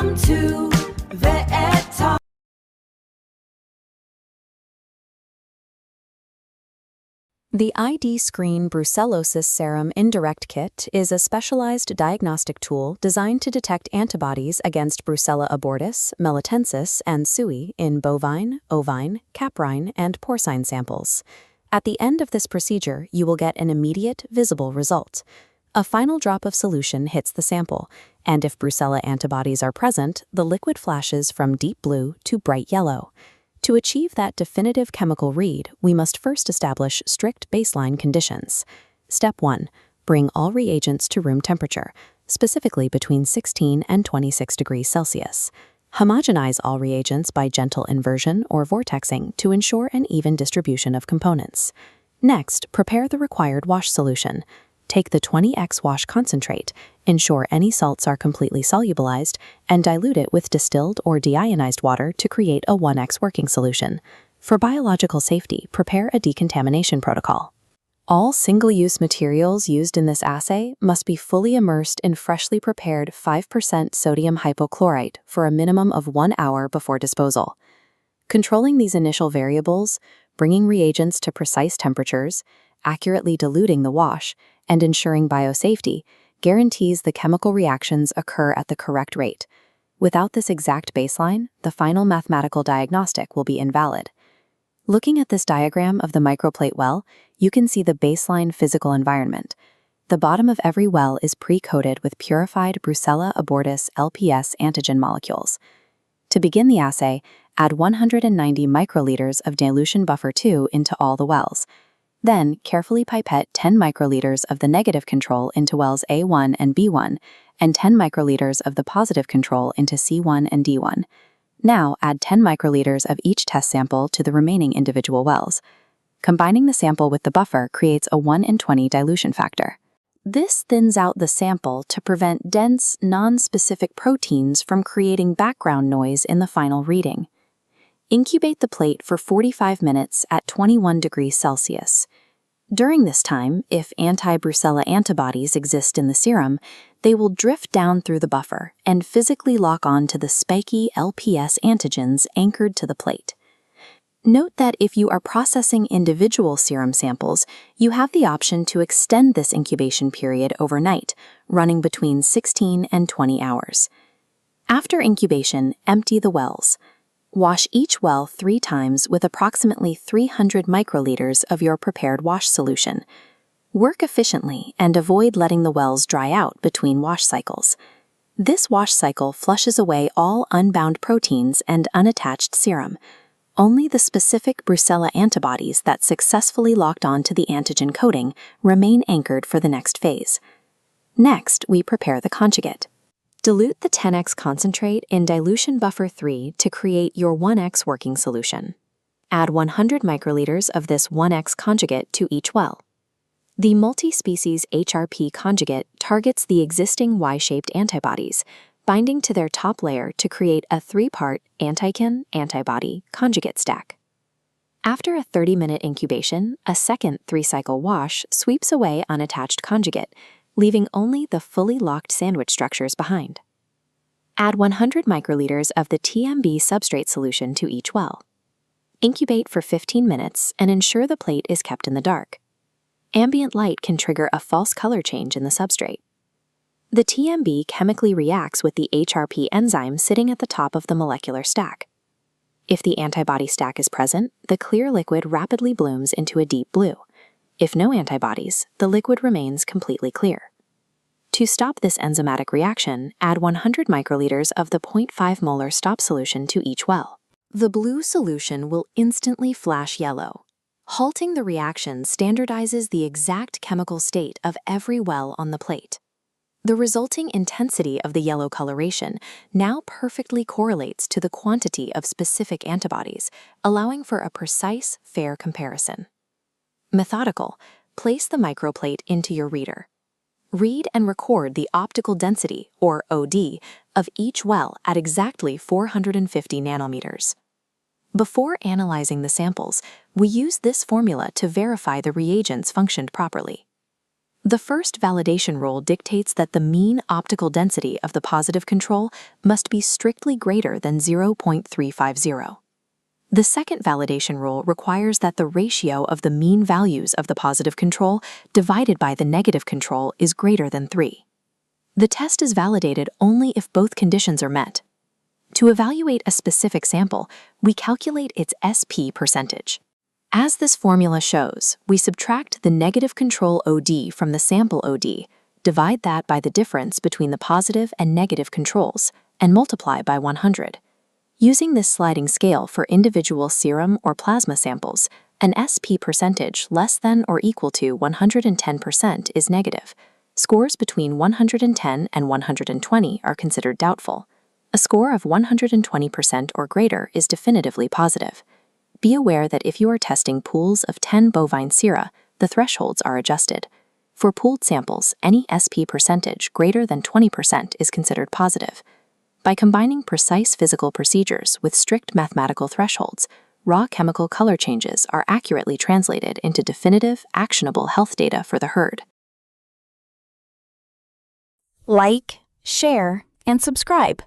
Welcome to Vet Talk. The ID Screen Brucellosis Serum Indirect Kit is a specialized diagnostic tool designed to detect antibodies against Brucella abortus, melitensis, and sui in bovine, ovine, caprine, and porcine samples. At the end of this procedure, you will get an immediate, visible result. A final drop of solution hits the sample, and if Brucella antibodies are present, the liquid flashes from deep blue to bright yellow. To achieve that definitive chemical read, we must first establish strict baseline conditions. Step 1. Bring all reagents to room temperature, specifically between 16 and 26 degrees Celsius. Homogenize all reagents by gentle inversion or vortexing to ensure an even distribution of components. Next, prepare the required wash solution. Take the 20x wash concentrate, ensure any salts are completely solubilized, and dilute it with distilled or deionized water to create a 1x working solution. For biological safety, prepare a decontamination protocol. All single-use materials used in this assay must be fully immersed in freshly prepared 5% sodium hypochlorite for a minimum of 1 hour before disposal. Controlling these initial variables, bringing reagents to precise temperatures, accurately diluting the wash, and ensuring biosafety guarantees the chemical reactions occur at the correct rate. Without this exact baseline, the final mathematical diagnostic will be invalid. Looking at this diagram of the microplate well, you can see the baseline physical environment. The bottom of every well is pre-coated with purified Brucella abortus LPS antigen molecules. To begin the assay, add 190 microliters of dilution buffer 2 into all the wells. Then, carefully pipette 10 microliters of the negative control into wells A1 and B1, and 10 microliters of the positive control into C1 and D1. Now, add 10 microliters of each test sample to the remaining individual wells. Combining the sample with the buffer creates a 1 in 20 dilution factor. This thins out the sample to prevent dense, non-specific proteins from creating background noise in the final reading. Incubate the plate for 45 minutes at 21 degrees Celsius. During this time, if anti-Brucella antibodies exist in the serum, they will drift down through the buffer and physically lock on to the spiky LPS antigens anchored to the plate. Note that if you are processing individual serum samples, you have the option to extend this incubation period overnight, running between 16 and 20 hours. After incubation, empty the wells. Wash each well 3 times with approximately 300 microliters of your prepared wash solution. Work efficiently and avoid letting the wells dry out between wash cycles. This wash cycle flushes away all unbound proteins and unattached serum. Only the specific Brucella antibodies that successfully locked onto the antigen coating remain anchored for the next phase. Next, we prepare the conjugate. Dilute the 10x concentrate in dilution buffer 3 to create your 1x working solution. Add 100 microliters of this 1x conjugate to each well. The multi-species HRP conjugate targets the existing Y-shaped antibodies, binding to their top layer to create a 3-part antikin-antibody conjugate stack. After a 30-minute incubation, a second 3-cycle wash sweeps away unattached conjugate, leaving only the fully locked sandwich structures behind. Add 100 microliters of the TMB substrate solution to each well. Incubate for 15 minutes and ensure the plate is kept in the dark. Ambient light can trigger a false color change in the substrate. The TMB chemically reacts with the HRP enzyme sitting at the top of the molecular stack. If the antibody stack is present, the clear liquid rapidly blooms into a deep blue. If no antibodies, the liquid remains completely clear. To stop this enzymatic reaction, add 100 microliters of the 0.5 molar stop solution to each well. The blue solution will instantly flash yellow. Halting the reaction standardizes the exact chemical state of every well on the plate. The resulting intensity of the yellow coloration now perfectly correlates to the quantity of specific antibodies, allowing for a precise, fair comparison. Methodical, place the microplate into your reader. Read and record the optical density, or OD, of each well at exactly 450 nanometers. Before analyzing the samples, we use this formula to verify the reagents functioned properly. The first validation rule dictates that the mean optical density of the positive control must be strictly greater than 0.350. The second validation rule requires that the ratio of the mean values of the positive control divided by the negative control is greater than 3. The test is validated only if both conditions are met. To evaluate a specific sample, we calculate its SP percentage. As this formula shows, we subtract the negative control OD from the sample OD, divide that by the difference between the positive and negative controls, and multiply by 100. Using this sliding scale for individual serum or plasma samples, an SP percentage less than or equal to 110% is negative. Scores between 110 and 120 are considered doubtful. A score of 120% or greater is definitively positive. Be aware that if you are testing pools of 10 bovine sera, the thresholds are adjusted. For pooled samples, any SP percentage greater than 20% is considered positive. By combining precise physical procedures with strict mathematical thresholds, raw chemical color changes are accurately translated into definitive, actionable health data for the herd. Like, share, and subscribe.